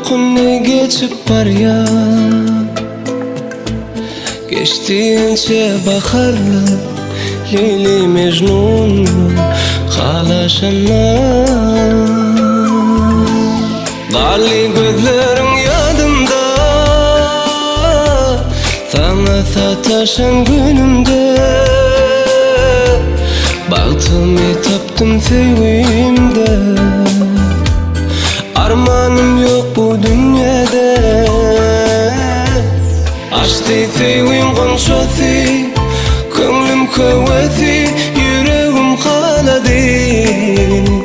Uykunne geçip var ya, geçtiğince baharlı Leyli Mecnun halaşana. Gali gözlerin yadımda, sana sataşan günümde. Bahtımı taptım sevimde, armanım yok bu dünyada. Açtı sevim konuşası, könglim kuvveti, yüreğim haladı.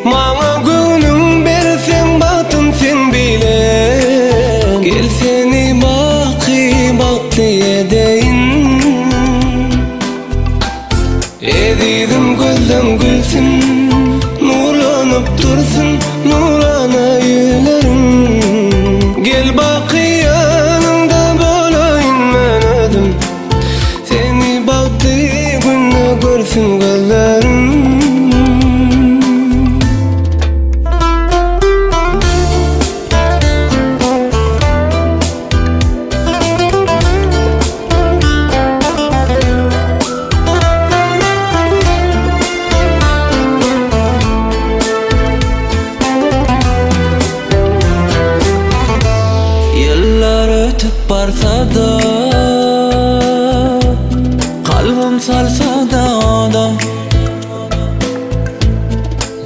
Bana gönlüm bersen bahtım sen bilen. Gel seni baklı edeyim. Ediydim gözden gülsün, nurlanıp dursun nurana yülerim. Gel bak yanımda bolayım ben ödüm, seni baktı günle görsün gözlerim. Barsa da, kalbim salsa da,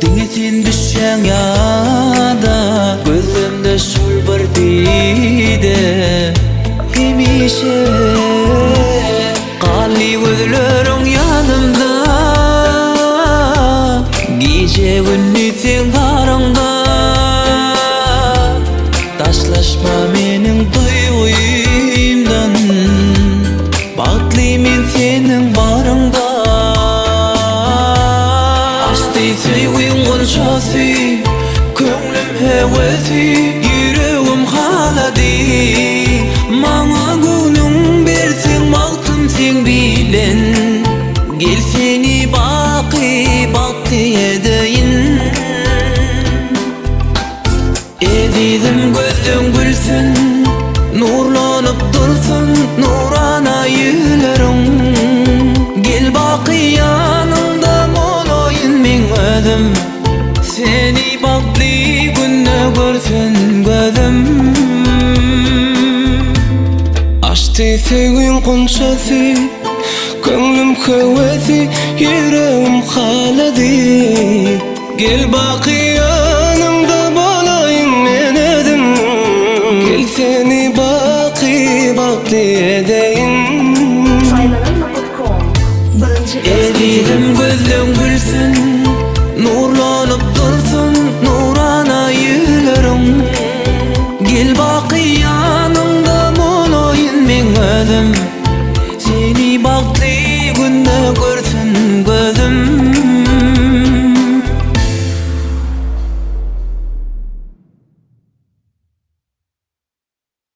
denizin düşen yada, gözümde şul bir dide. Hemişe kali gözlerin yanımda, gece gündüz sen karşımda. Taşlaşma benim duyguimdan, baklıyım senin barında. Açtı sevgim konuşası, könglim hevesi, yüreğim haladı. Bana gönlüm bersen baktım sen bilen. Gel seni baktı edeyim. Ediydim gözün gülsün, nurlanıp dursun nurana yülerim. Gel bak yanımda olayım ben ödüm, seni baktı günde görsün gözüm. Açtı sevgim konuşası, könglim kuvveti, yüreğim haladı. Gel bak yanımda bolayım ben ödüm, gel seni baklı edeyim. Saylananma.com. Ediydim gözüm